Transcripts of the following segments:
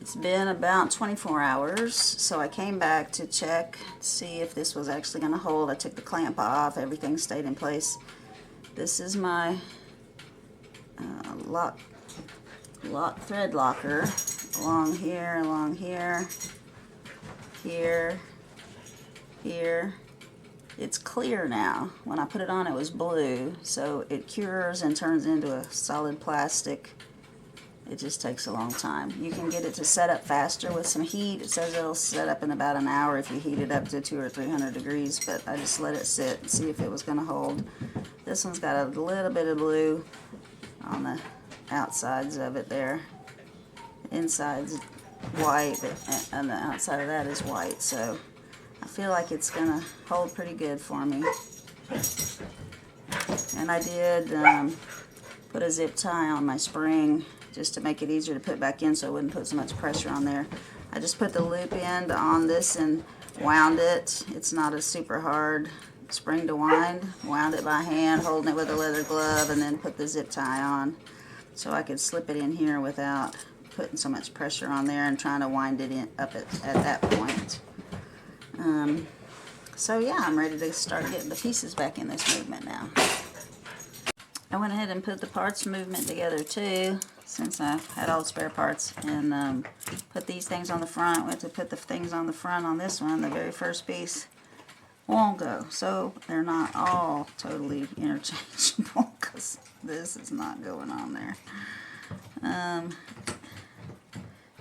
It's been about 24 hours, so I came back to check to see if this was actually going to hold. I took the clamp off, everything stayed in place. This is my thread locker along here, here, here. It's clear now. When I put it on, it was blue, so it cures and turns into a solid plastic. It just takes a long time. You can get it to set up faster with some heat. It says it'll set up in about an hour if you heat it up to 200 or 300 degrees, but I just let it sit and see if it was going to hold. This one's got a little bit of blue on the outsides of it there. The inside's white, and the outside of that is white, so I feel like it's going to hold pretty good for me. And I did put a zip tie on my spring just to make it easier to put back in so it wouldn't put so much pressure on there. I just put the loop end on this and wound it. It's not a super hard spring to wind. Wound it by hand, holding it with a leather glove, and then put the zip tie on so I could slip it in here without putting so much pressure on there and trying to wind it in up at that point. So yeah, I'm ready to start getting the pieces back in this movement now. I went ahead and put the parts movement together too, since I had all the spare parts, and put these things on the front. Went to put the things on the front on this one. The very first piece won't go, so they're not all totally interchangeable because this is not going on there.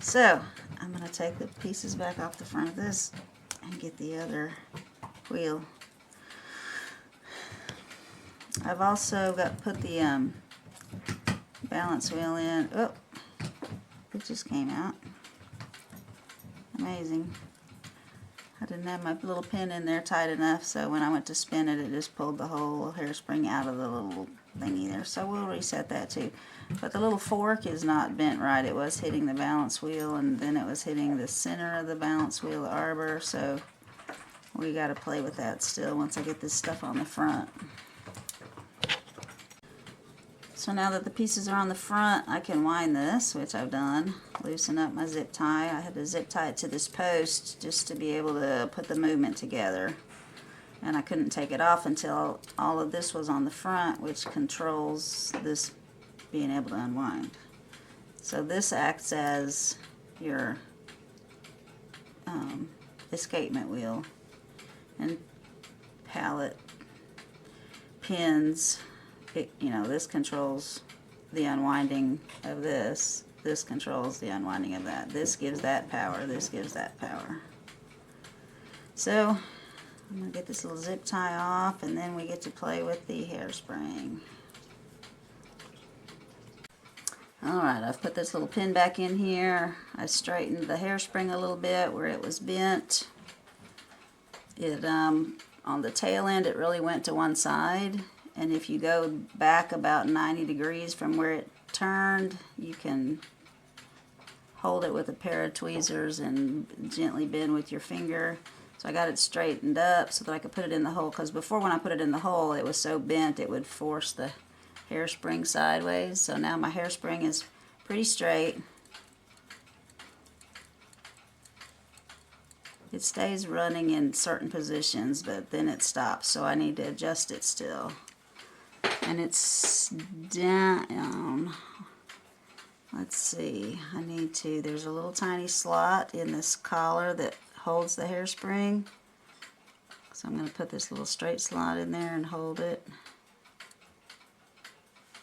So I'm going to take the pieces back off the front of this and get the other wheel. I've also put the balance wheel in. Oh, it just came out. Amazing. I didn't have my little pin in there tight enough, so when I went to spin it, it just pulled the whole hairspring out of the little thingy there. So we'll reset that too. But the little fork is not bent right. It was hitting the balance wheel, and then it was hitting the center of the balance wheel, the arbor. So we got to play with that still once I get this stuff on the front. So now that the pieces are on the front, I can wind this, which I've done. Loosen up my zip tie. I had to zip tie it to this post just to be able to put the movement together. And I couldn't take it off until all of this was on the front, which controls this being able to unwind. So this acts as your escapement wheel, and pallet pins. This controls the unwinding of this. This controls the unwinding of that. This gives that power. This gives that power. So I'm going to get this little zip tie off, and then we get to play with the hairspring. Alright, I've put this little pin back in here. I straightened the hairspring a little bit where it was bent. It on the tail end, it really went to one side. And if you go back about 90 degrees from where it turned, you can hold it with a pair of tweezers and gently bend with your finger. So I got it straightened up so that I could put it in the hole, because before when I put it in the hole, it was so bent it would force the hairspring sideways. So now my hairspring is pretty straight. It stays running in certain positions, but then it stops, so I need to adjust it still. And it's down. Let's see, there's a little tiny slot in this collar that holds the hairspring. So I'm going to put this little straight slot in there and hold it.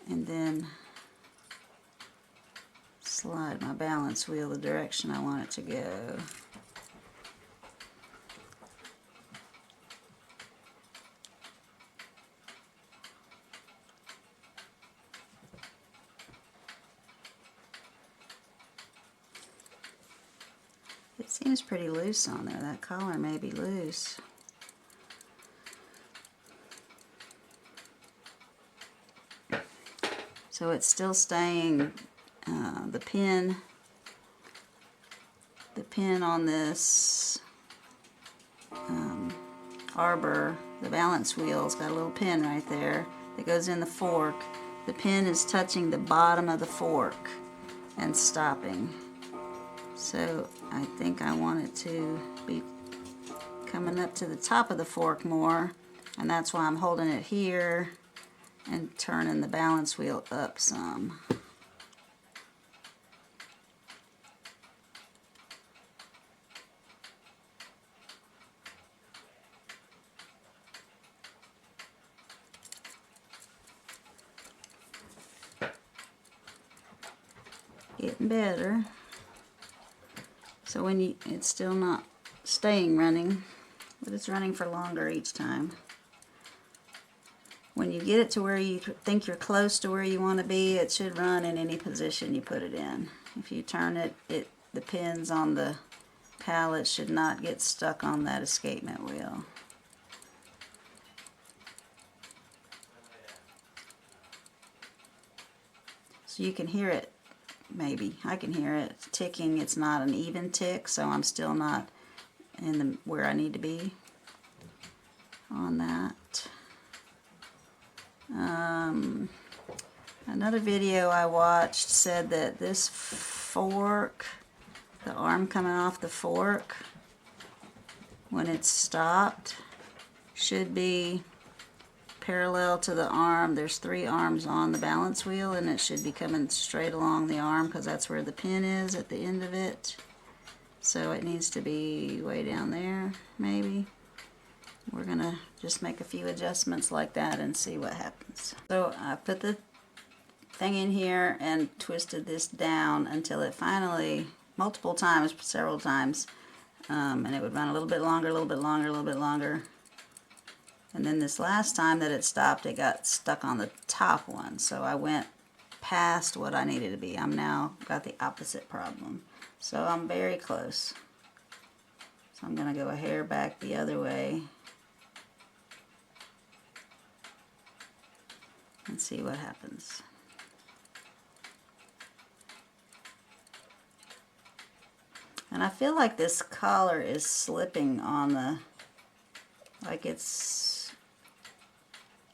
And then slide my balance wheel the direction I want it to go. It seems pretty loose on there. That collar may be loose. So it's still staying, the pin on this arbor, the balance wheel's got a little pin right there that goes in the fork. The pin is touching the bottom of the fork and stopping. So I think I want it to be coming up to the top of the fork more, and that's why I'm holding it here and turning the balance wheel up some. Getting better. So when you, it's still not staying running, but it's running for longer each time. When you get it to where you think you're close to where you want to be, it should run in any position you put it in. If you turn it, the pins on the pallet should not get stuck on that escapement wheel. So you can hear it, maybe. I can hear it ticking. It's not an even tick, so I'm still not in the where I need to be on that. Another video I watched said that this fork, the arm coming off the fork, when it's stopped, should be parallel to the arm. There's 3 arms on the balance wheel, and it should be coming straight along the arm because that's where the pin is at the end of it. So it needs to be way down there, maybe. We're gonna just make a few adjustments like that and see what happens. So I put the thing in here and twisted this down until it finally, multiple times, several times, and it would run a little bit longer, a little bit longer, a little bit longer. And then this last time that it stopped, it got stuck on the top one. So I went past what I needed to be. I'm now got the opposite problem. So I'm very close. So I'm going to go a hair back the other way and see what happens. And I feel like this collar is slipping on the, like it's,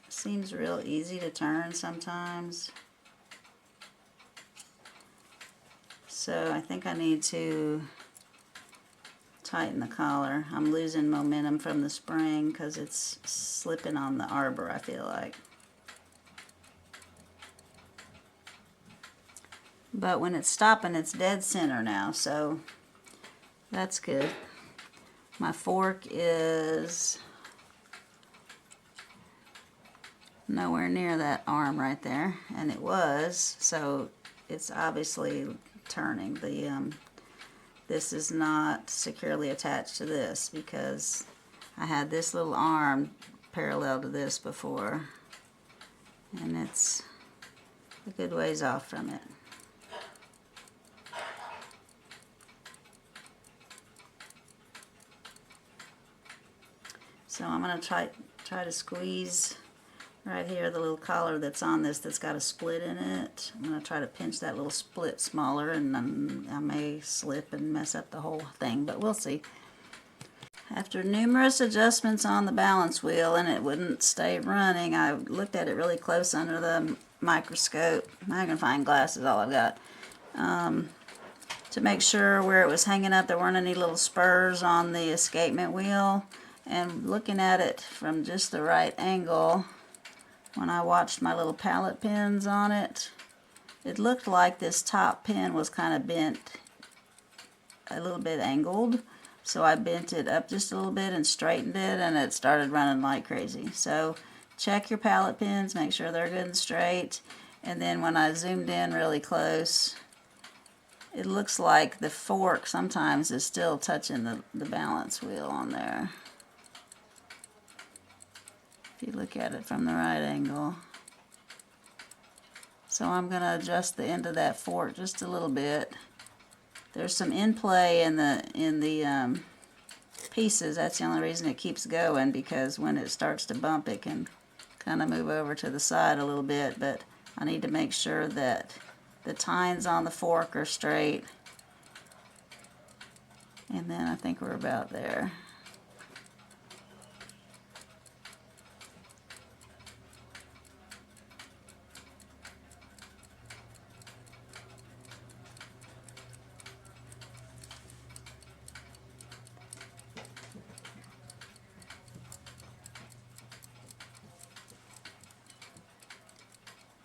seems real easy to turn sometimes. So I think I need to tighten the collar. I'm losing momentum from the spring because it's slipping on the arbor, I feel like. But when it's stopping, it's dead center now, so that's good. My fork is nowhere near that arm right there, and it was, so it's obviously turning. This is not securely attached to this because I had this little arm parallel to this before, and it's a good ways off from it. So I'm going to try to squeeze right here the little collar that's on this that's got a split in it. I'm going to try to pinch that little split smaller, and I may slip and mess up the whole thing, but we'll see. After numerous adjustments on the balance wheel and it wouldn't stay running, I looked at it really close under the microscope, magnifying glass is all I've got, to make sure where it was hanging up there weren't any little spurs on the escapement wheel. And looking at it from just the right angle, when I watched my little pallet pins on it, it looked like this top pin was kind of bent, a little bit angled. So I bent it up just a little bit and straightened it, and it started running like crazy. So check your pallet pins, make sure they're good and straight. And then when I zoomed in really close, it looks like the fork sometimes is still touching the balance wheel on there. If you look at it from the right angle. So I'm going to adjust the end of that fork just a little bit. There's some in-play in the pieces. That's the only reason it keeps going, because when it starts to bump it can kind of move over to the side a little bit, but I need to make sure that the tines on the fork are straight. And then I think we're about there.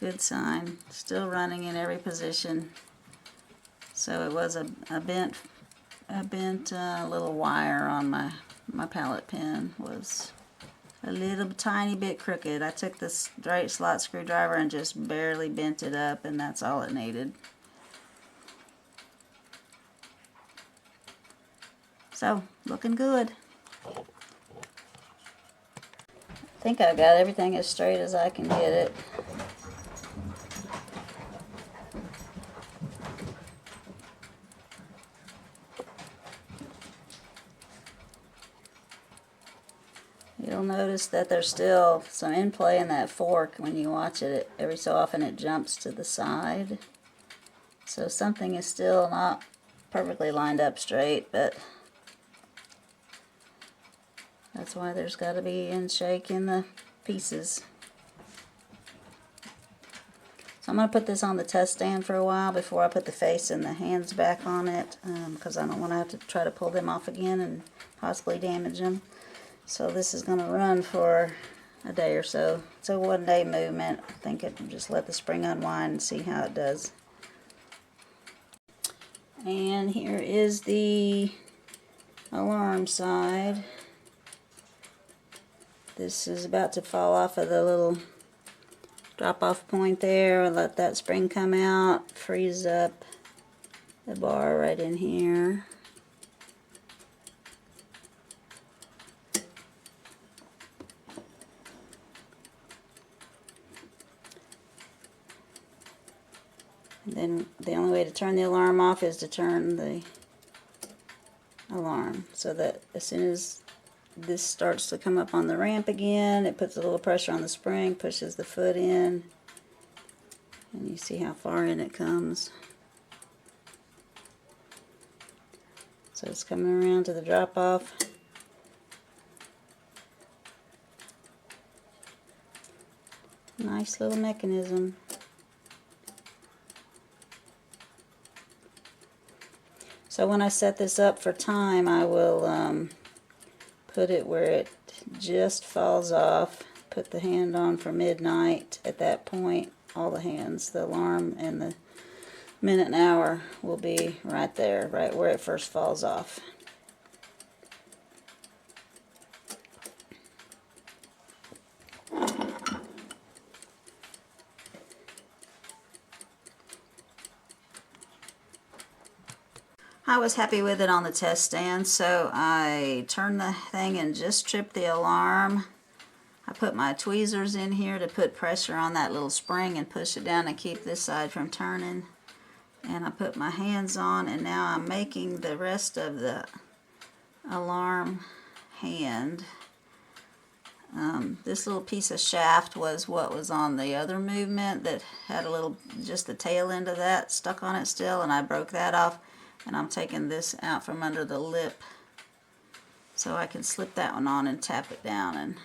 Good sign. Still running in every position. So it was a bent little wire on my pallet pin was a little tiny bit crooked. I took the straight slot screwdriver and just barely bent it up, and that's all it needed. So, looking good. I think I've got everything as straight as I can get it. You'll notice that there's still some in-play in that fork when you watch it. Every so often it jumps to the side. So something is still not perfectly lined up straight, but that's why there's got to be in shake in the pieces. So I'm going to put this on the test stand for a while before I put the face and the hands back on it, because I don't want to have to try to pull them off again and possibly damage them. So this is going to run for a day or so. It's a one-day movement. I think it just let the spring unwind and see how it does. And here is the alarm side. This is about to fall off of the little drop-off point there. I'll let that spring come out, freeze up the bar right in here. And then the only way to turn the alarm off is to turn the alarm, so that as soon as this starts to come up on the ramp again, it puts a little pressure on the spring, pushes the foot in, and you see how far in it comes. So it's coming around to the drop off. Nice little mechanism. So when I set this up for time, I will put it where it just falls off. Put the hand on for midnight. At that point, all the hands, the alarm and the minute and hour, will be right there, right where it first falls off. I was happy with it on the test stand, so I turned the thing and just tripped the alarm. I put my tweezers in here to put pressure on that little spring and push it down and keep this side from turning. And I put my hands on, and now I'm making the rest of the alarm hand. This little piece of shaft was what was on the other movement that had a little, just the tail end of that stuck on it still, and I broke that off. And I'm taking this out from under the lip so I can slip that one on and tap it down and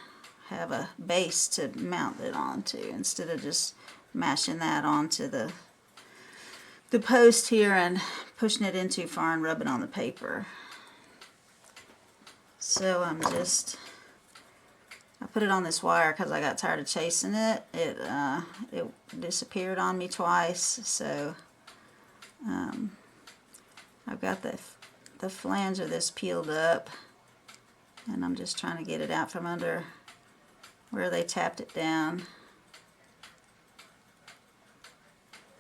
have a base to mount it onto, instead of just mashing that onto the post here and pushing it in too far and rubbing on the paper. So I put it on this wire because I got tired of chasing it. It disappeared on me twice, so I've got the flange of this peeled up, and I'm just trying to get it out from under where they tapped it down.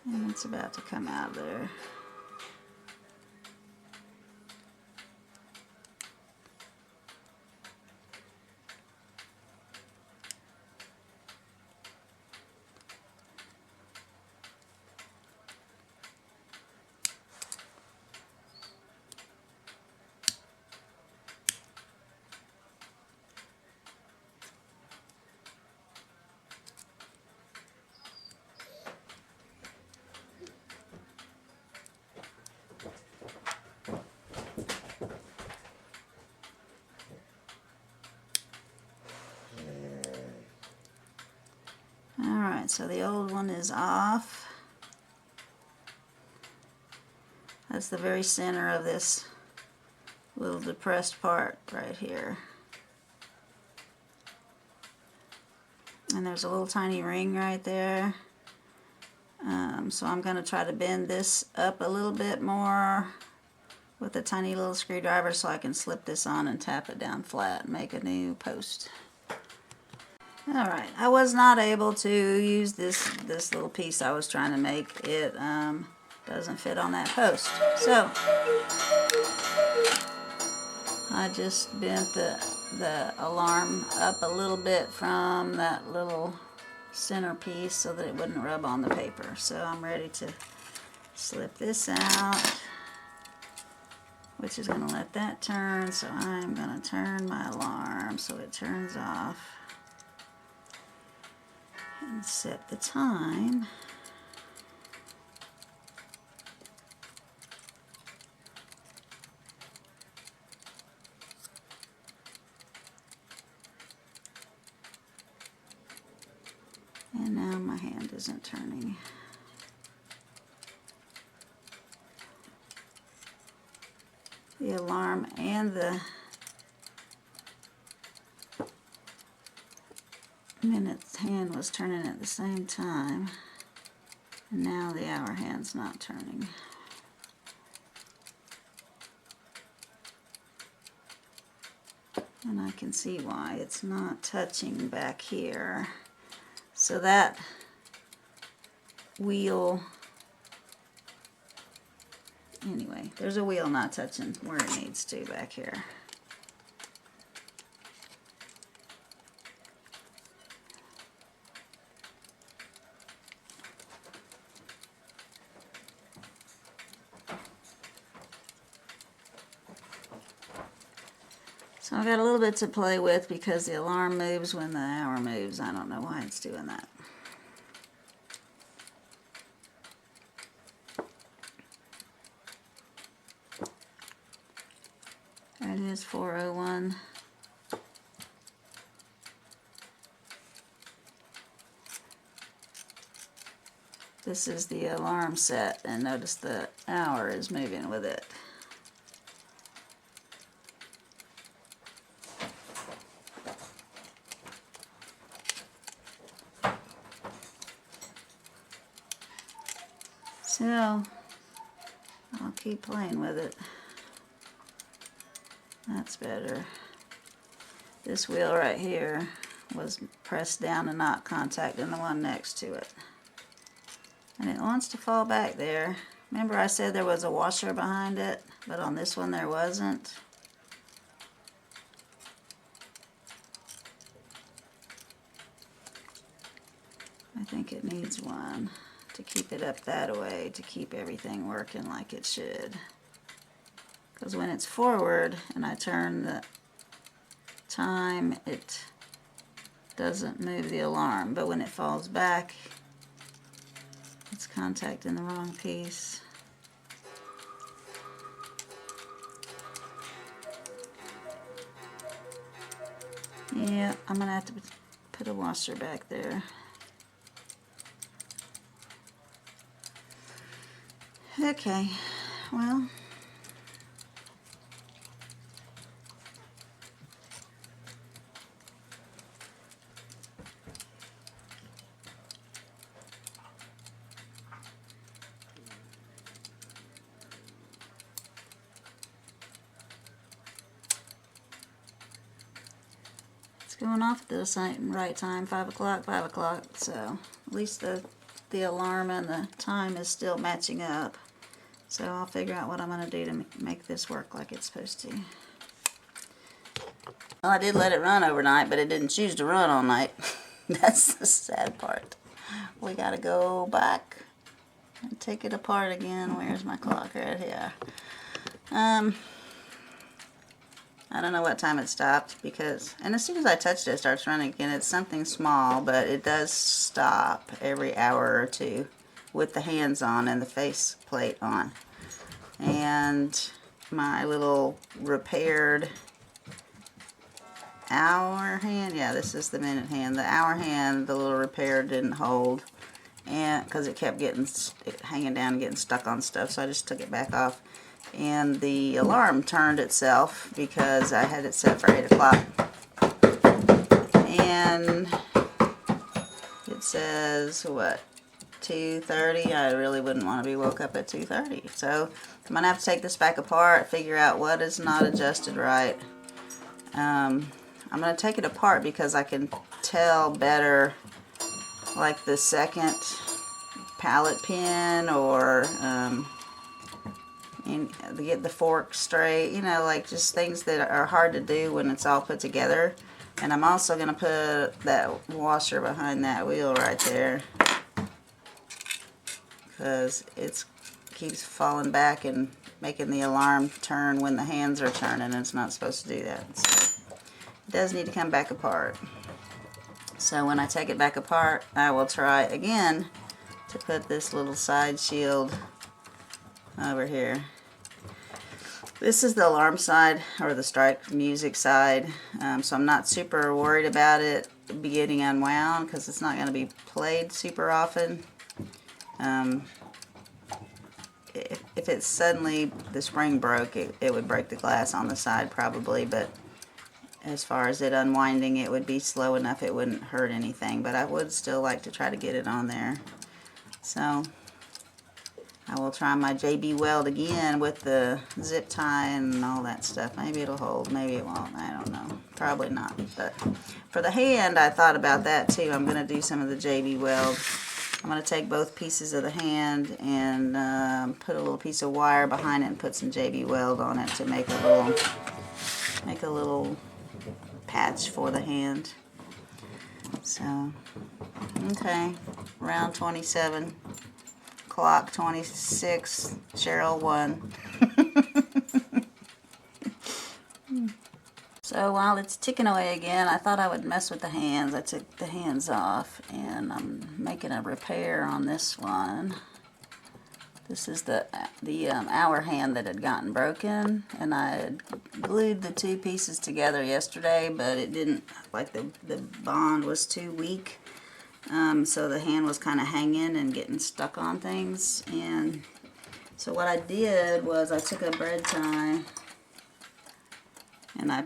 And it's about to come out of there. Alright, so the old one is off. That's the very center of this little depressed part right here. And there's a little tiny ring right there. So I'm going to try to bend this up a little bit more with a tiny little screwdriver so I can slip this on and tap it down flat and make a new post. Alright, I was not able to use this little piece I was trying to make. It doesn't fit on that post. So I just bent the alarm up a little bit from that little centerpiece so that it wouldn't rub on the paper. So I'm ready to slip this out, which is going to let that turn. So I'm going to turn my alarm so it turns off and set the time. And now my hand isn't turning. The alarm and the minute hand was turning at the same time. And now the hour hand's not turning. And I can see why it's not touching back here. So that wheel, anyway, there's a wheel not touching where it needs to back here. So I've got a little bit to play with because the alarm moves when the hour moves. I don't know why it's doing that. There it is, 4:01. This is the alarm set, and notice the hour is moving with it. So, I'll keep playing with it. That's better. This wheel right here was pressed down and not contacting the one next to it. And it wants to fall back there. Remember I said there was a washer behind it, but on this one there wasn't. I think it needs one to keep it up that way, to keep everything working like it should. Because when it's forward and I turn the time, it doesn't move the alarm. But when it falls back, it's contacting the wrong piece. Yeah, I'm going to have to put a washer back there. Okay, well, it's going off at the same right time, 5 o'clock, 5 o'clock, so at least the alarm and the time is still matching up. So I'll figure out what I'm going to do to make this work like it's supposed to. Well, I did let it run overnight, but it didn't choose to run all night. That's the sad part. We got to go back and take it apart again. Where's my clock? Right here. I don't know what time it stopped because, and as soon as I touched it, it starts running again. It's something small, but it does stop every hour or two with the hands on and the face plate on. And my little repaired hour hand, yeah, this is the minute hand. The hour hand, the little repair didn't hold, and because it kept hanging down and getting stuck on stuff, so I just took it back off. And the alarm turned itself because I had it set for 8 o'clock. And it says, what, 2:30. I really wouldn't want to be woke up at 2:30. So I'm going to have to take this back apart, figure out what is not adjusted right. I'm going to take it apart because I can tell better, like the second pallet pin, or and to get the fork straight, you know, like just things that are hard to do when it's all put together. And I'm also going to put that washer behind that wheel right there, because it keeps falling back and making the alarm turn when the hands are turning, and it's not supposed to do that. So it does need to come back apart. So when I take it back apart, I will try again to put this little side shield over here. This is the alarm side, or the strike music side, so I'm not super worried about it getting unwound because it's not going to be played super often. If it's suddenly the spring broke, it would break the glass on the side probably, but as far as it unwinding, it would be slow enough it wouldn't hurt anything, but I would still like to try to get it on there. So I will try my JB weld again with the zip tie and all that stuff. Maybe it'll hold, maybe it won't, I don't know. Probably not. But for the hand, I thought about that too. I'm going to do some of the JB weld. I'm going to take both pieces of the hand and put a little piece of wire behind it and put some JB weld on it to make a little patch for the hand. So, okay, round 27. Clock 26, Cheryl 1. So while it's ticking away again, I thought I would mess with the hands. I took the hands off, and I'm making a repair on this one. This is the hour hand that had gotten broken, and I had glued the two pieces together yesterday, but it didn't, like the bond was too weak. So the hand was kind of hanging and getting stuck on things. And so what I did was I took a bread tie and I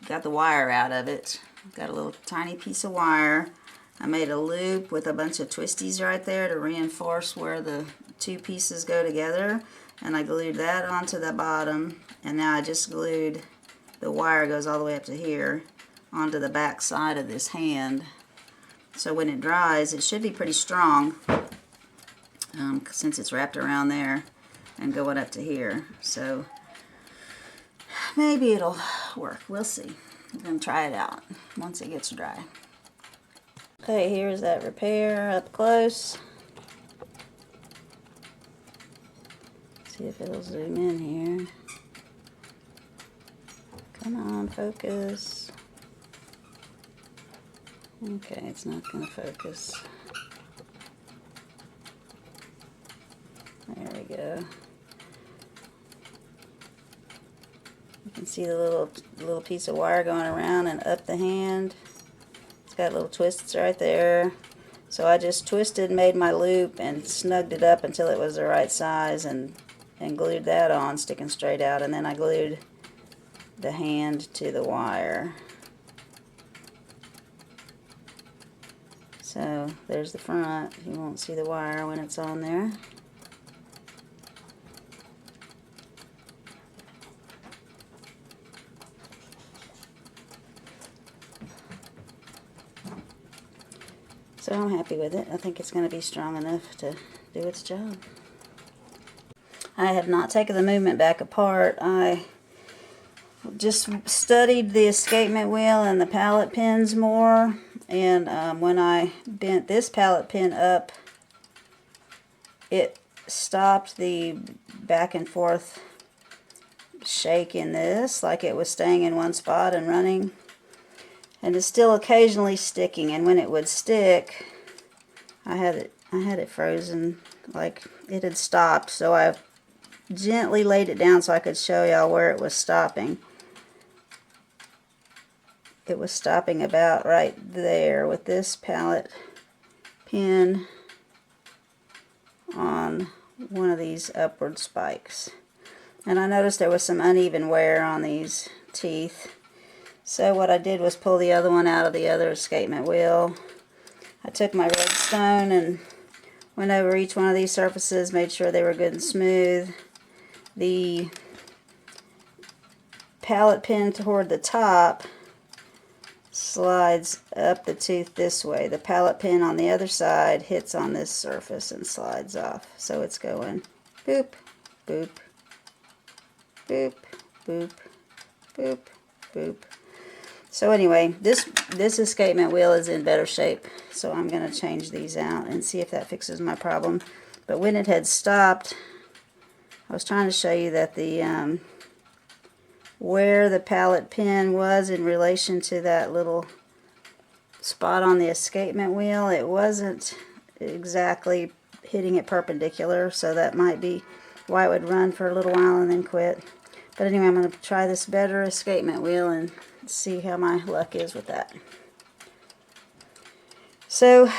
got the wire out of it. Got a little tiny piece of wire. I made a loop with a bunch of twisties right there to reinforce where the two pieces go together. And I glued that onto the bottom. And now I just glued, the wire goes all the way up to here, onto the back side of this hand. So when it dries, it should be pretty strong, since it's wrapped around there and going up to here. So maybe it'll work. We'll see. I'm going to try it out once it gets dry. Okay, here's that repair up close. See if it'll zoom in here. Come on, focus. Okay, it's not going to focus. There we go. You can see the little piece of wire going around and up the hand. It's got little twists right there. So I just twisted, made my loop, and snugged it up until it was the right size, and glued that on, sticking straight out. And then I glued the hand to the wire. So there's the front. You won't see the wire when it's on there. So I'm happy with it. I think it's going to be strong enough to do its job. I have not taken the movement back apart. I just studied the escapement wheel and the pallet pins more. And when I bent this pallet pin up, it stopped the back and forth shake in this, like it was staying in one spot and running. And it's still occasionally sticking, and when it would stick, I had it frozen, like it had stopped. So I gently laid it down so I could show y'all where it was stopping. It was stopping about right there with this pallet pin on one of these upward spikes. And I noticed there was some uneven wear on these teeth. So what I did was pull the other one out of the other escapement wheel. I took my redstone and Went over each one of these surfaces, made sure they were good and smooth. The pallet pin toward the top slides up the tooth this way. The pallet pin on the other side hits on this surface and slides off. So it's going boop, boop, boop, boop, boop, boop. So anyway, this escapement wheel is in better shape. So I'm going to change these out and see if that fixes my problem. But when it had stopped, I was trying to show you that the where the pallet pin was in relation to that little spot on the escapement wheel, it wasn't exactly hitting it perpendicular, so that might be why it would run for a little while and then quit. But anyway, I'm going to try this better escapement wheel and see how my luck is with that. So,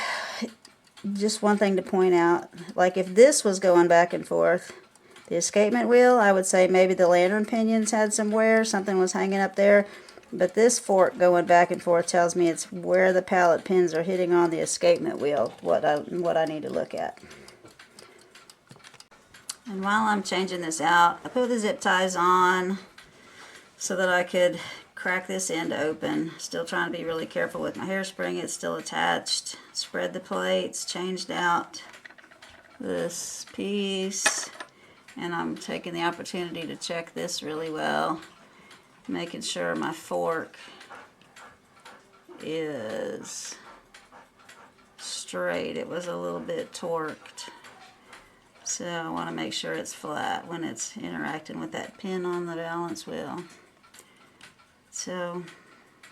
just one thing to point out, like if this was going back and forth, the escapement wheel, I would say maybe the lantern pinions had some wear, something was hanging up there. But this fork going back and forth tells me it's where the pallet pins are hitting on the escapement wheel, what I need to look at. And while I'm changing this out, I put the zip ties on so that I could crack this end open. Still trying to be really careful with my hairspring, it's still attached. Spread the plates, changed out this piece. And I'm taking the opportunity to check this really well, making sure my fork is straight. It was a little bit torqued, so I want to make sure it's flat when it's interacting with that pin on the balance wheel. So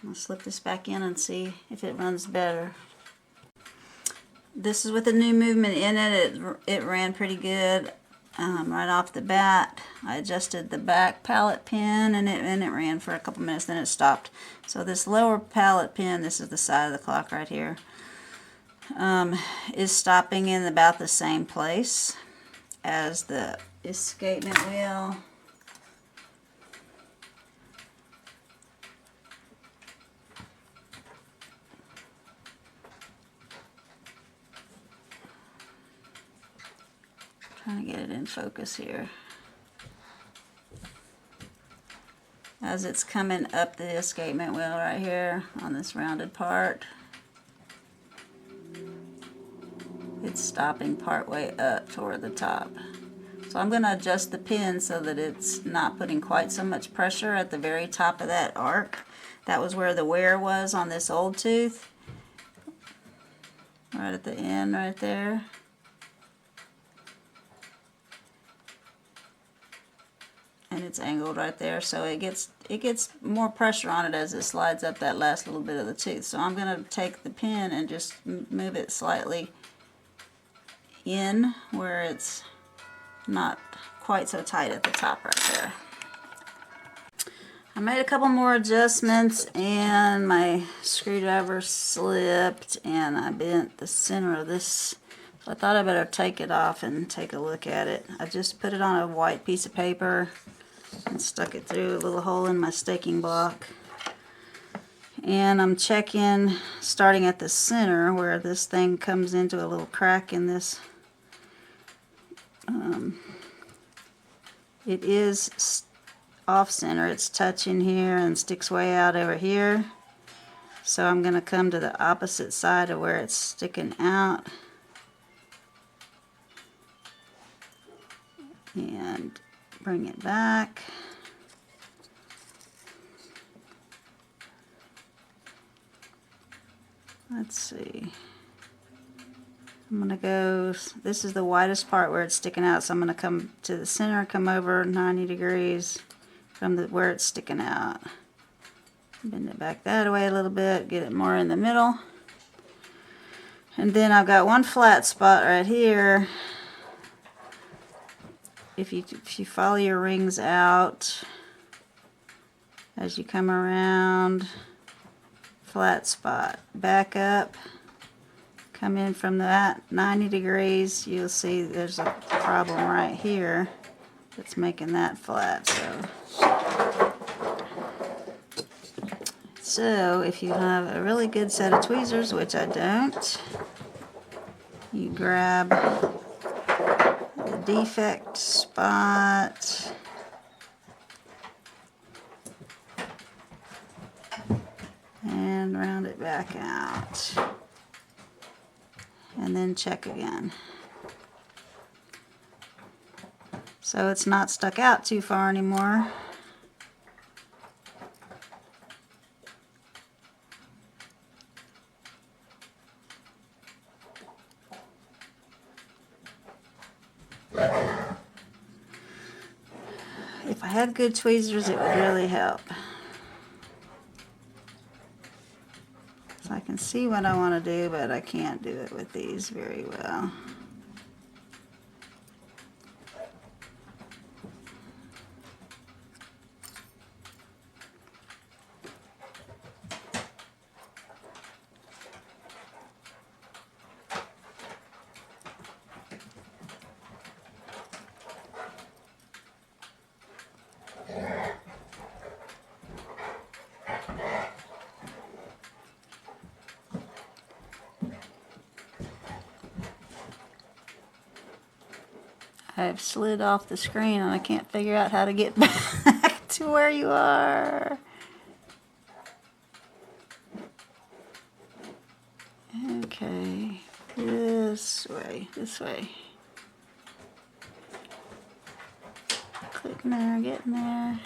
I'll slip this back in and see if it runs better. This is with a new movement in it. It ran pretty good. Right off the bat, I adjusted the back pallet pin and it ran for a couple minutes, then it stopped. So this lower pallet pin, this is the side of the clock right here, is stopping in about the same place as the escapement wheel. Trying to get it in focus here. As it's coming up the escapement wheel right here on this rounded part, it's stopping part way up toward the top. So I'm going to adjust the pin so that it's not putting quite so much pressure at the very top of that arc. That was where the wear was on this old tooth. Right at the end right there. And it's angled right there, so it gets more pressure on it as it slides up that last little bit of the tooth. So I'm going to take the pin and just move it slightly in where it's not quite so tight at the top right there. I made a couple more adjustments and my screwdriver slipped and I bent the center of this. So I thought I better take it off and take a look at it. I just put it on a white piece of paper and stuck it through a little hole in my staking block. And I'm checking, starting at the center where this thing comes into a little crack in this. It is off center. It's touching here and sticks way out over here. So I'm going to come to the opposite side of where it's sticking out. And bring it back. Let's see. I'm going to go, this is the widest part where it's sticking out, so I'm going to come to the center, come over 90 degrees from where it's sticking out. Bend it back that way a little bit, get it more in the middle. And then I've got one flat spot right here. If you follow your rings out as you come around, flat spot, back up, come in from that 90 degrees, you'll see there's a problem right here that's making that flat. So if you have a really good set of tweezers, which I don't, you grab the defect spot, and round it back out, and then check again. So it's not stuck out too far anymore. If I had good tweezers, it would really help. So I can see what I want to do, but I can't do it with these very well. I've slid off the screen and I can't figure out how to get back to where you are. Okay, this way, this way. Clicking there, getting there.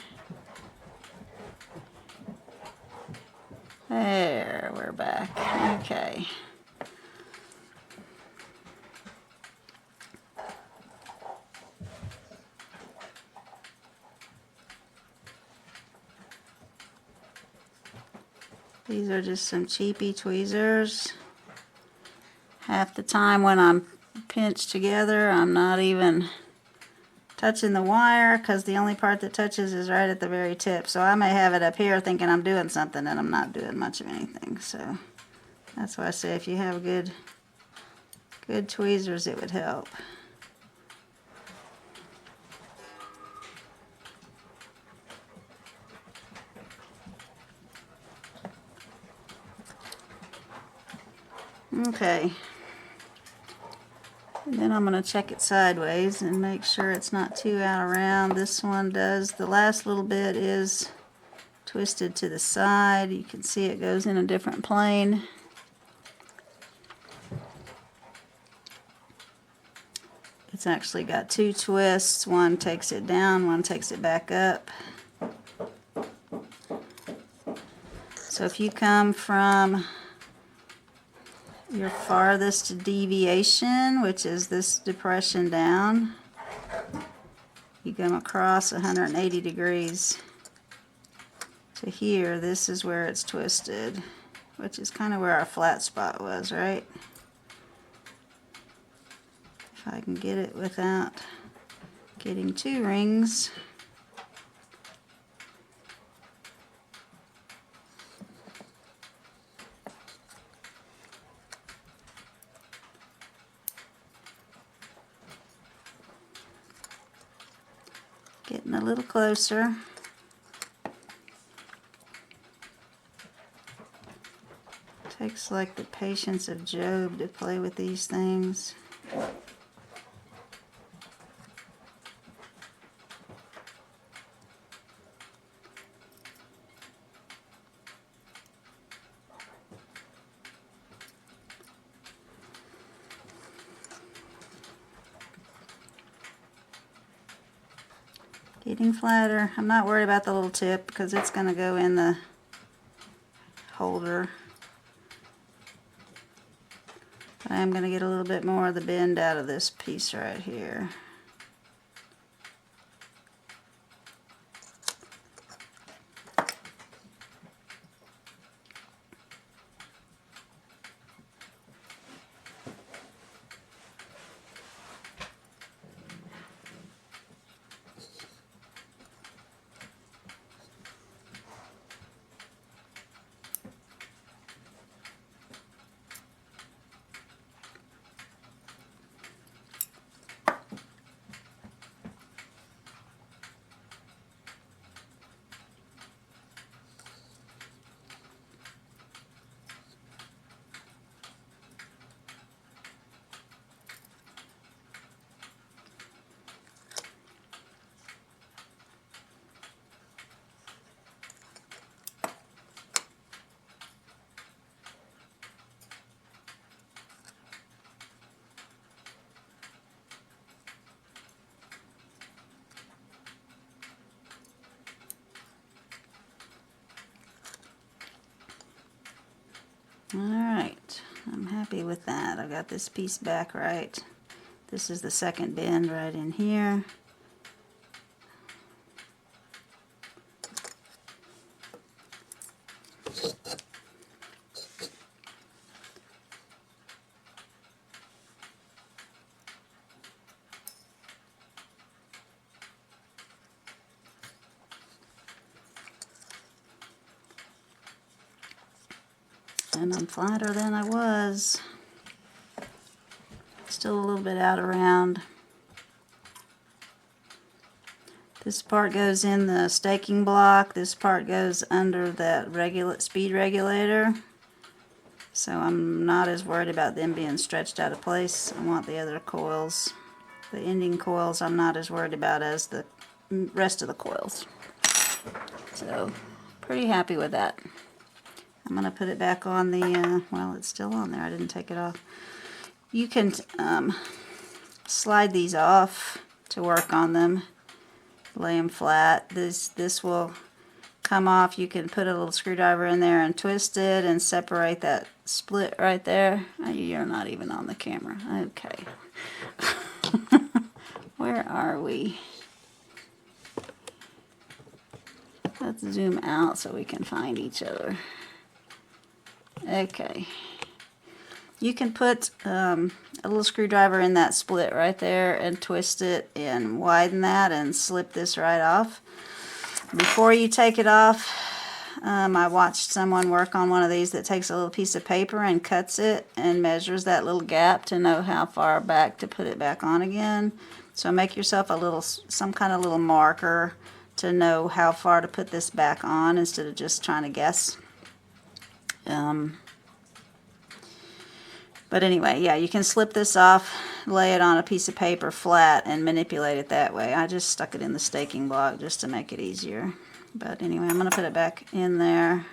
There, we're back. Okay. These are just some cheapy tweezers. Half the time when I'm pinched together, I'm not even touching the wire because the only part that touches is right at the very tip. So I may have it up here thinking I'm doing something and I'm not doing much of anything. So that's why I say if you have good tweezers, it would help. Okay, and then I'm going to check it sideways and make sure it's not too out around. This one does, the last little bit is twisted to the side. You can see it goes in a different plane. It's actually got two twists. One takes it down, one takes it back up. So if you come from your farthest deviation, which is this depression down, you come across 180 degrees to here. This is where it's twisted, which is kind of where our flat spot was, right? If I can get it without getting two rings. Getting a little closer. Takes like the patience of Job to play with these things. Getting flatter. I'm not worried about the little tip because it's going to go in the holder. But I am going to get a little bit more of the bend out of this piece right here. Alright, I'm happy with that. I got this piece back right. This is the second bend right in here. And I'm flatter than I was. Still a little bit out around. This part goes in the staking block. This part goes under that speed regulator. So I'm not as worried about them being stretched out of place. I want the other coils. The ending coils I'm not as worried about as the rest of the coils. So pretty happy with that. I'm going to put it back on the, well, it's still on there. I didn't take it off. You can slide these off to work on them. Lay them flat. This will come off. You can put a little screwdriver in there and twist it and separate that split right there. You're not even on the camera. Okay. Where are we? Let's zoom out so we can find each other. Okay. You can put a little screwdriver in that split right there and twist it and widen that and slip this right off. Before you take it off, I watched someone work on one of these that takes a little piece of paper and cuts it and measures that little gap to know how far back to put it back on again. So make yourself a little, some kind of little marker to know how far to put this back on instead of just trying to guess. But anyway, yeah, you can slip this off, lay it on a piece of paper flat, and manipulate it that way. I just stuck it in the staking block just to make it easier. But anyway, I'm going to put it back in there.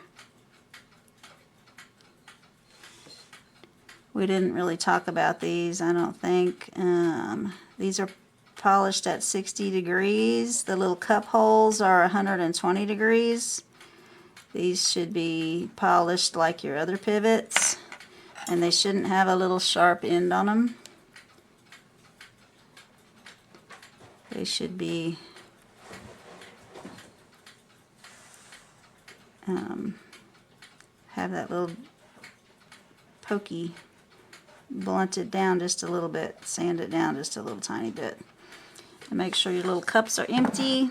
We didn't really talk about these, I don't think. These are polished at 60 degrees. The little cup holes are 120 degrees. These should be polished like your other pivots. And they shouldn't have a little sharp end on them. They should be have that little pokey, blunt it down just a little bit, sand it down just a little tiny bit. And make sure your little cups are empty,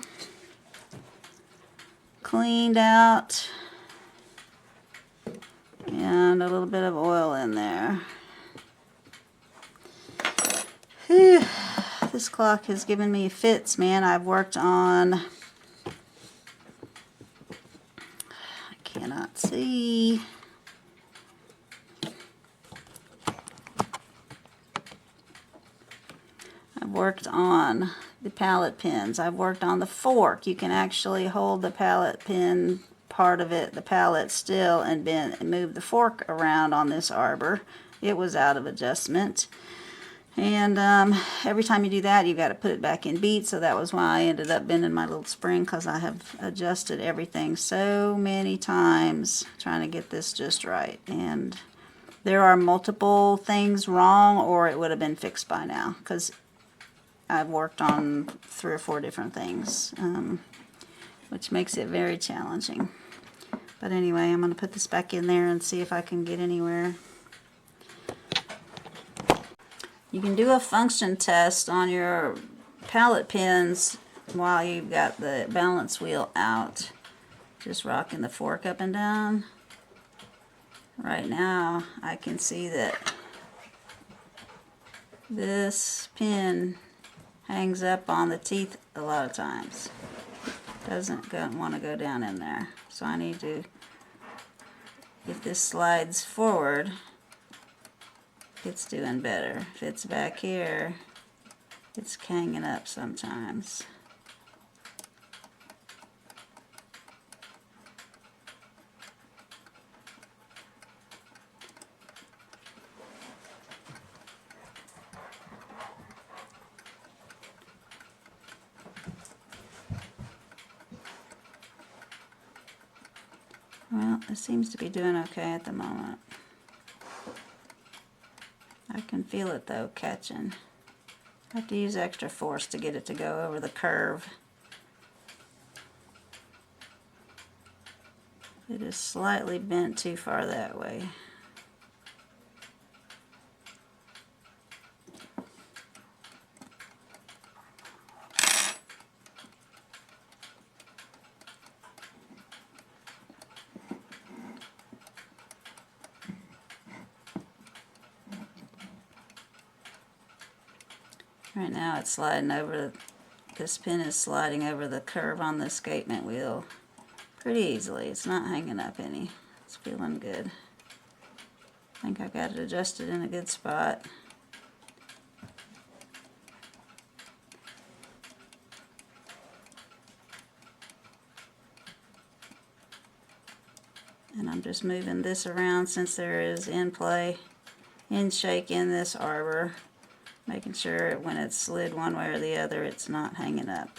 cleaned out. And a little bit of oil in there. Whew. This clock has given me fits, man. I've worked on, I cannot see. I've worked on the pallet pins. I've worked on the fork. You can actually hold the pallet pin part of it, the pallet still, and move the fork around on this arbor. It was out of adjustment. And every time you do that, you've got to put it back in beat, so that was why I ended up bending my little spring, because I have adjusted everything so many times trying to get this just right. And there are multiple things wrong, or it would have been fixed by now, because I've worked on 3 or 4 different things, which makes it very challenging. But anyway, I'm going to put this back in there and see if I can get anywhere. You can do a function test on your pallet pins while you've got the balance wheel out. Just rocking the fork up and down. Right now, I can see that this pin hangs up on the teeth a lot of times. Doesn't want to go down in there. So I need to, if this slides forward, it's doing better. If it's back here, it's hanging up sometimes. Well, it seems to be doing okay at the moment. feel it though catching. I have to use extra force to get it to go over the curve. It is slightly bent too far that way. Right now it's sliding over, this pin is sliding over the curve on the escapement wheel pretty easily. It's not hanging up any. It's feeling good. I think I got it adjusted in a good spot. And I'm just moving this around since there is in shake in this arbor. Making sure when it's slid one way or the other, it's not hanging up.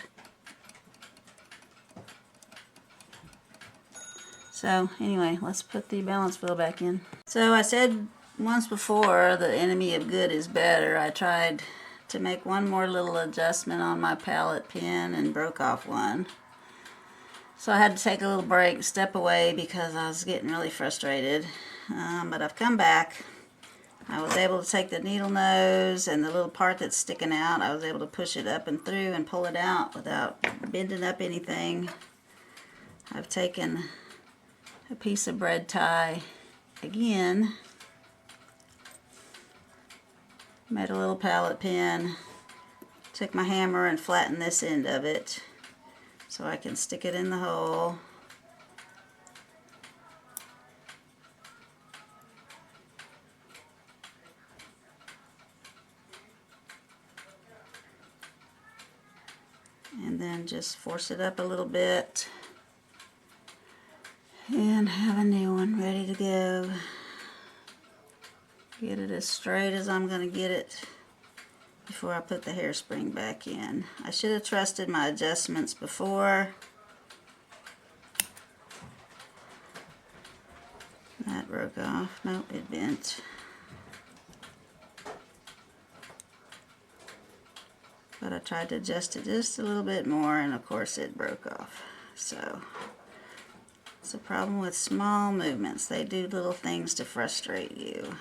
So anyway, let's put the balance wheel back in. So I said once before, the enemy of good is better. I tried to make one more little adjustment on my pallet pin and broke off one. So I had to take a little break, step away because I was getting really frustrated. But I've come back. I was able to take the needle nose and the little part that's sticking out, I was able to push it up and through and pull it out without bending up anything. I've taken a piece of bread tie again, made a little pallet pin, took my hammer and flattened this end of it so I can stick it in the hole. And then just force it up a little bit and have a new one ready to go. Get it as straight as I'm going to get it before I put the hairspring back in. I should have trusted my adjustments before. That broke off. Nope, it bent. But I tried to adjust it just a little bit more, and of course it broke off. So it's a problem with small movements. They do little things to frustrate you.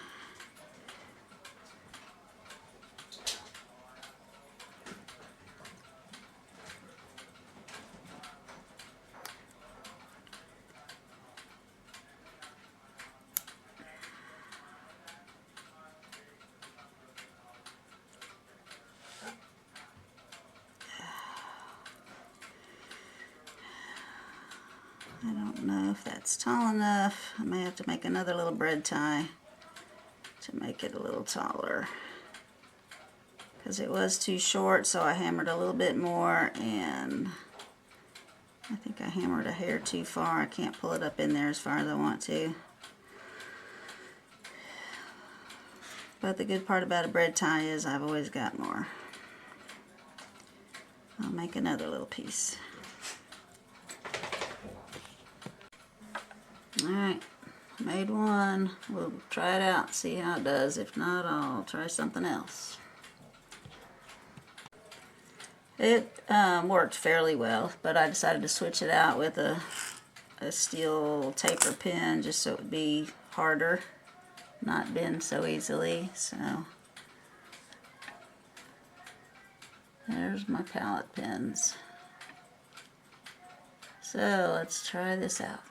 I don't know if that's tall enough. I may have to make another little bread tie to make it a little taller, because it was too short, so I hammered a little bit more, and I think I hammered a hair too far. I can't pull it up in there as far as I want to. But the good part about a bread tie is I've always got more. I'll make another little piece. Alright, made one. We'll try it out, see how it does. If not, I'll try something else. It worked fairly well, but I decided to switch it out with a steel taper pin just so it would be harder, not bend so easily. So there's my pallet pins. So let's try this out.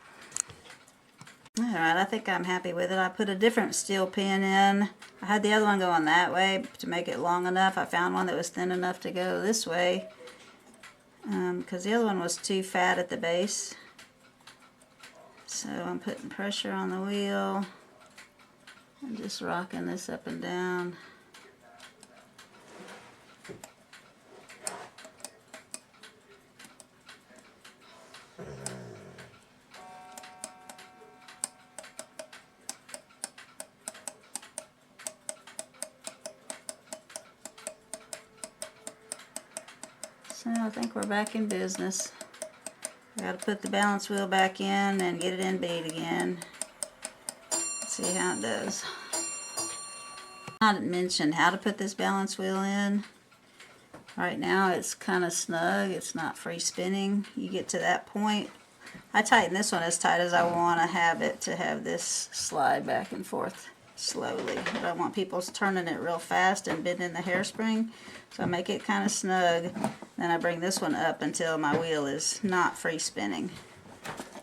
Alright, I think I'm happy with it. I put a different steel pin in. I had the other one going that way to make it long enough. I found one that was thin enough to go this way, because the other one was too fat at the base. So I'm putting pressure on the wheel and just rocking this up and down. So I think we're back in business. I got to put the balance wheel back in and get it in bead again. Let's see how it does. I didn't mention how to put this balance wheel in. Right now it's kind of snug, it's not free spinning. You get to that point, I tighten this one as tight as I want to have it to have this slide back and forth slowly. I don't want people turning it real fast and bending the hairspring, so I make it kind of snug. Then I bring this one up until my wheel is not free spinning.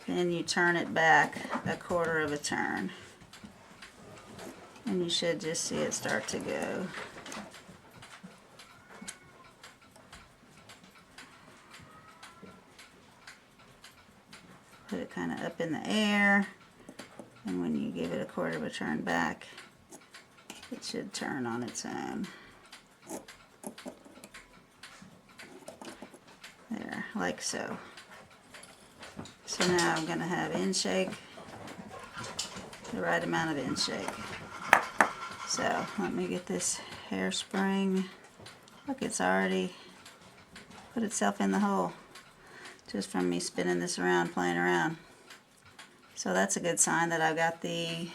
Then you turn it back a quarter of a turn. And you should just see it start to go. Put it kind of up in the air, and when you give it a quarter of a turn back, it should turn on its own. There, like so. So now I'm going to have in shake, the right amount of in shake. So let me get this hairspring. Look, it's already put itself in the hole just from me spinning this around, playing around. So that's a good sign that I've got the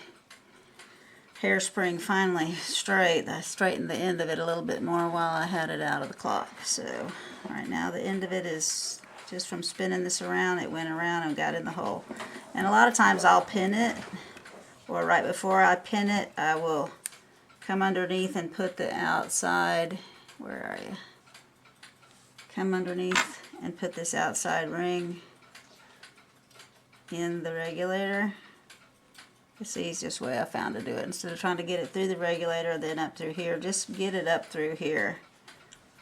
hairspring finally straight. I straightened the end of it a little bit more while I had it out of the clock. So right now the end of it is just from spinning this around, it went around and got in the hole. And a lot of times I'll pin it, or right before I pin it, I will come underneath and put the outside, where are you? Come underneath and put this outside ring in the regulator. It's the easiest way I found to do it. Instead of trying to get it through the regulator and then up through here, just get it up through here.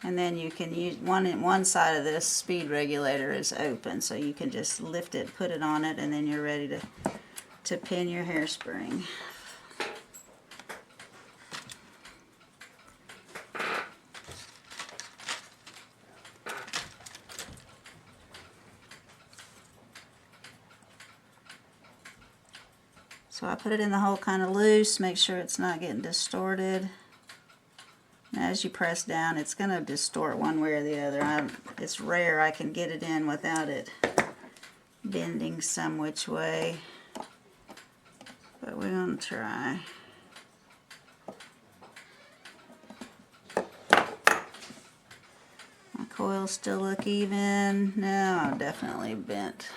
And then you can use one side of this speed regulator is open, so you can just lift it, put it on it, and then you're ready to pin your hairspring. So I put it in the hole kind of loose, make sure it's not getting distorted. And as you press down, it's going to distort one way or the other. It's rare I can get it in without it bending some which way. But we're going to try. My coils still look even. No, I'm definitely bent.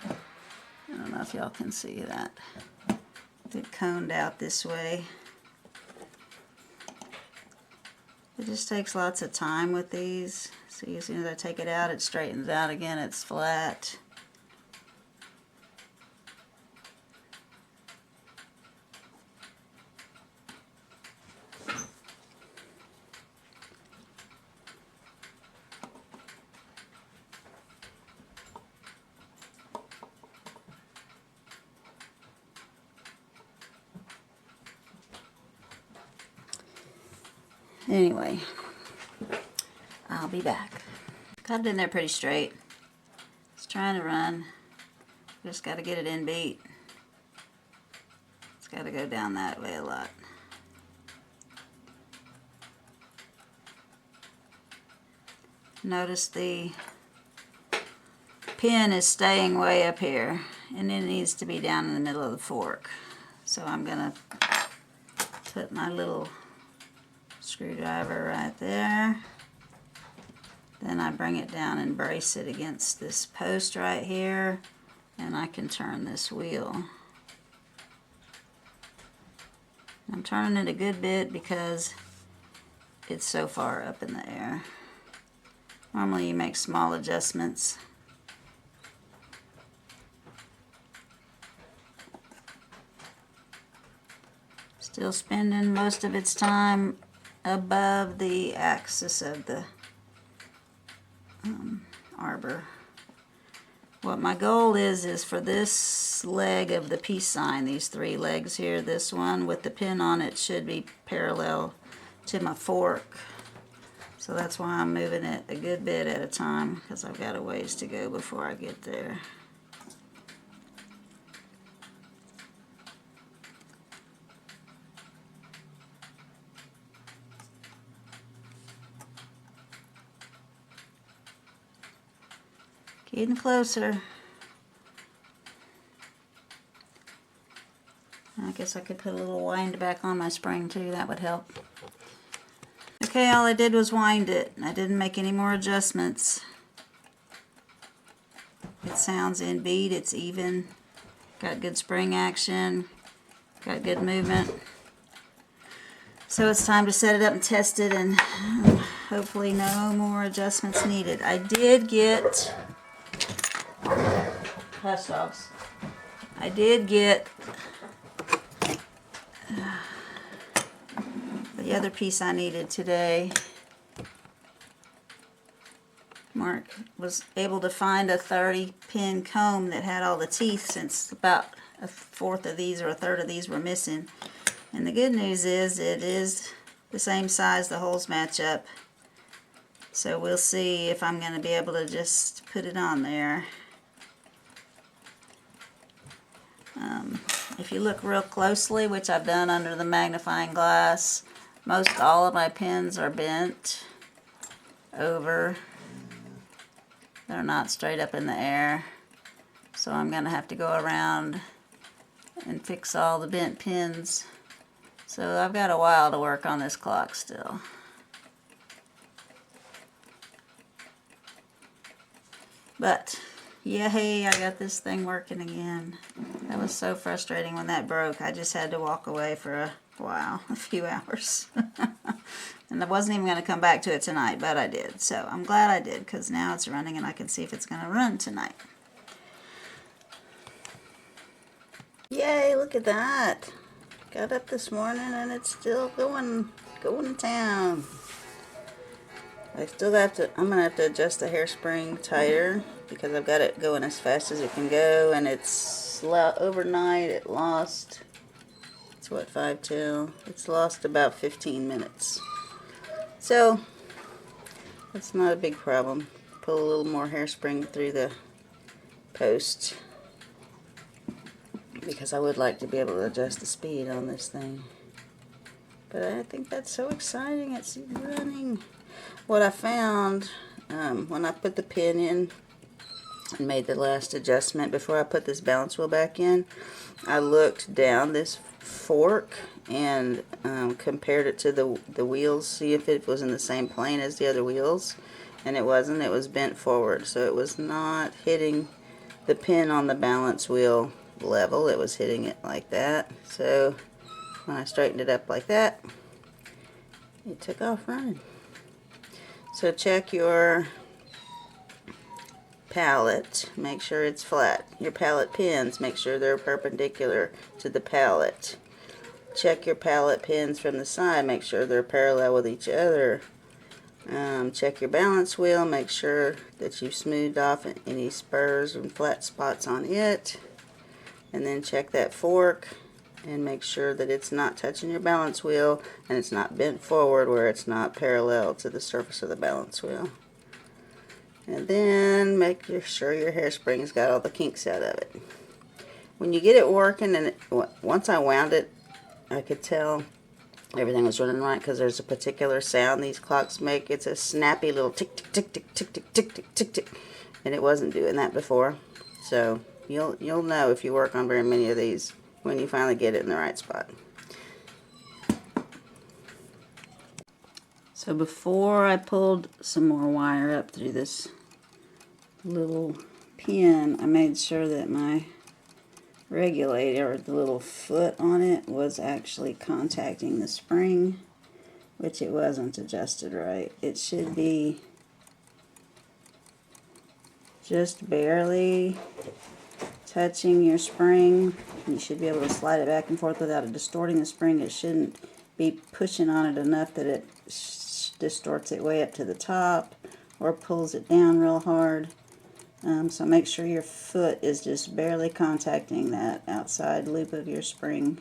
I don't know if y'all can see that. It coned out this way. It just takes lots of time with these. See, as soon as I take it out, it straightens out again, it's flat. Anyway, I'll be back. Got it in there pretty straight. It's trying to run. Just got to get it in beat. It's got to go down that way a lot. Notice the pin is staying way up here, and it needs to be down in the middle of the fork. So I'm going to put my little screwdriver right there. Then I bring it down and brace it against this post right here, and I can turn this wheel. I'm turning it a good bit because it's so far up in the air. Normally you make small adjustments. Still spending most of its time above the axis of the arbor. What my goal is for this leg of the peace sign, these three legs here, this one with the pin on it should be parallel to my fork. So that's why I'm moving it a good bit at a time, because I've got a ways to go before I get there. Getting closer. I guess I could put a little wind back on my spring too, that would help. Okay, all I did was wind it. I didn't make any more adjustments. It sounds in beat, it's even, got good spring action, got good movement. So it's time to set it up and test it, and hopefully no more adjustments needed. I did get, hush dogs, I did get the other piece I needed today. Mark was able to find a 30-pin comb that had all the teeth, since about a fourth of these or a third of these were missing. And the good news is it is the same size, the holes match up. So we'll see if I'm going to be able to just put it on there. If you look real closely, which I've done under the magnifying glass, most all of my pins are bent over. They're not straight up in the air. So I'm going to have to go around and fix all the bent pins. So I've got a while to work on this clock still. But, yay, I got this thing working again. That was so frustrating when that broke. I just had to walk away for a while, a few hours. And I wasn't even going to come back to it tonight, but I did. So I'm glad I did, because now it's running and I can see if it's going to run tonight. Yay, look at that. Got up this morning and it's still going to town. I still have to, I'm going to have to adjust the hairspring tighter because I've got it going as fast as it can go, and it's overnight it lost, it's what, 5 it's lost about 15 minutes. So, that's not a big problem. Pull a little more hairspring through the post, because I would like to be able to adjust the speed on this thing. But I think that's so exciting, it's running. What I found when I put the pin in and made the last adjustment before I put this balance wheel back in, I looked down this fork and compared it to the wheels, see if it was in the same plane as the other wheels, and it wasn't. It was bent forward, so it was not hitting the pin on the balance wheel level. It was hitting it like that. So when I straightened it up like that, it took off running. So check your pallet, make sure it's flat. Your pallet pins, make sure they're perpendicular to the pallet. Check your pallet pins from the side, make sure they're parallel with each other. Check your balance wheel, make sure that you've smoothed off any spurs and flat spots on it. And then check that fork and make sure that it's not touching your balance wheel and it's not bent forward where it's not parallel to the surface of the balance wheel. And then make sure your hairspring's got all the kinks out of it. When you get it working, and once I wound it, I could tell everything was running right, because there's a particular sound these clocks make. It's a snappy little tick tick tick tick tick tick tick tick tick tick, and it wasn't doing that before. So you'll know if you work on very many of these when you finally get it in the right spot. So before I pulled some more wire up through this little pin, I made sure that my regulator, or the little foot on it, was actually contacting the spring, which it wasn't adjusted right. It should be just barely touching your spring. You should be able to slide it back and forth without it distorting the spring. It shouldn't be pushing on it enough that it distorts it way up to the top or pulls it down real hard. So make sure your foot is just barely contacting that outside loop of your spring.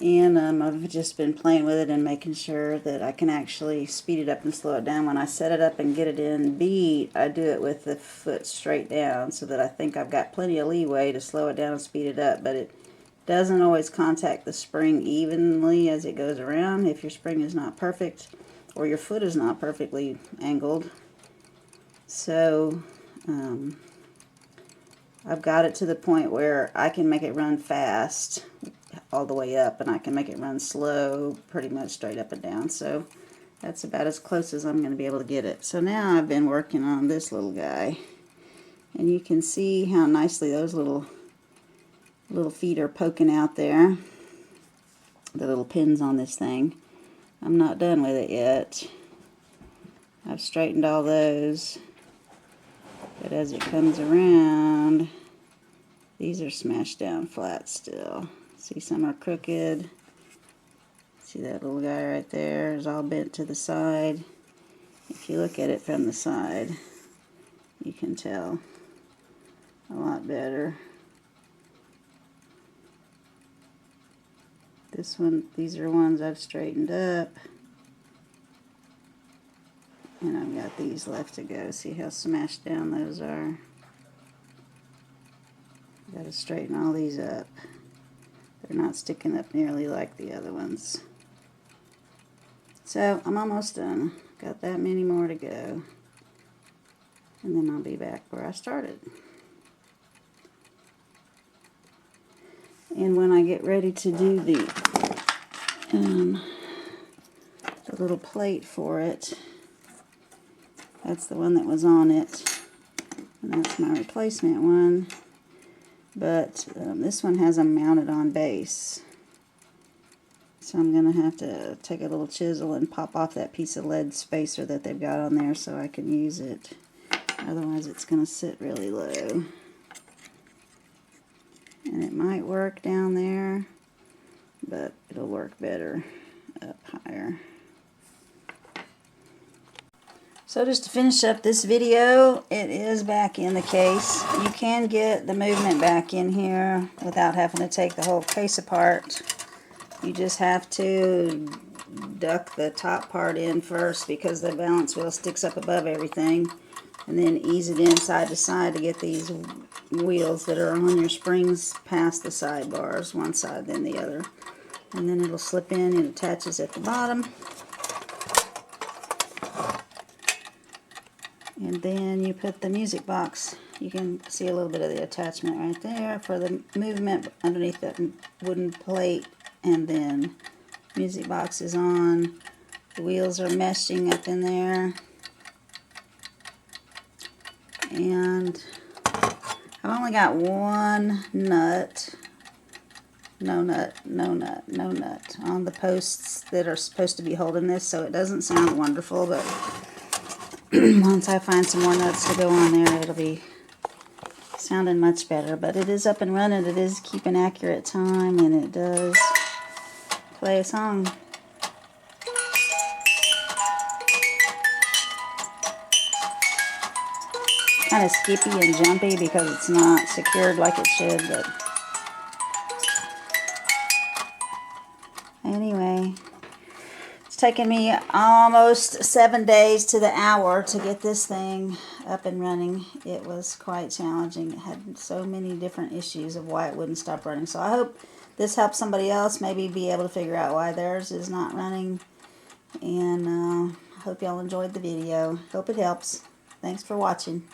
And I've just been playing with it and making sure that I can actually speed it up and slow it down. When I set it up and get it in beat, I do it with the foot straight down so that I think I've got plenty of leeway to slow it down and speed it up. But it doesn't always contact the spring evenly as it goes around if your spring is not perfect or your foot is not perfectly angled. So I've got it to the point where I can make it run fast all the way up, and I can make it run slow pretty much straight up and down. So that's about as close as I'm going to be able to get it. So now I've been working on this little guy, and you can see how nicely those little feet are poking out there, the little pins on this thing. I'm not done with it yet. I've straightened all those, but as it comes around, these are smashed down flat still. See, some are crooked. See that little guy right there is all bent to the side. If you look at it from the side, you can tell a lot better. These are ones I've straightened up. And I've got these left to go. See how smashed down those are? Got to straighten all these up. They're not sticking up nearly like the other ones. So I'm almost done. Got that many more to go. And then I'll be back where I started. And when I get ready to do the little plate for it, that's the one that was on it, and that's my replacement one. But this one has them mounted on base, so I'm going to have to take a little chisel and pop off that piece of lead spacer that they've got on there so I can use it. Otherwise it's going to sit really low. And it might work down there, but it'll work better up higher. So just to finish up this video, it is back in the case. You can get the movement back in here without having to take the whole case apart. You just have to duck the top part in first because the balance wheel sticks up above everything, and then ease it in side to side to get these wheels that are on your springs past the sidebars, one side then the other. And then it'll slip in and attaches at the bottom. And then you put the music box. You can see a little bit of the attachment right there for the movement underneath that wooden plate. And then music box is on. The wheels are meshing up in there. And I've only got one nut. No nut on the posts that are supposed to be holding this, so it doesn't sound wonderful, but once I find some more nuts to go on there, it'll be sounding much better. But it is up and running. It is keeping accurate time, and it does play a song. Kind of skippy and jumpy because it's not secured like it should, but anyway, it's taken me almost 7 days to the hour to get this thing up and running. It was quite challenging. It had so many different issues of why it wouldn't stop running. So I hope this helps somebody else maybe be able to figure out why theirs is not running. And I hope y'all enjoyed the video. Hope it helps. Thanks for watching.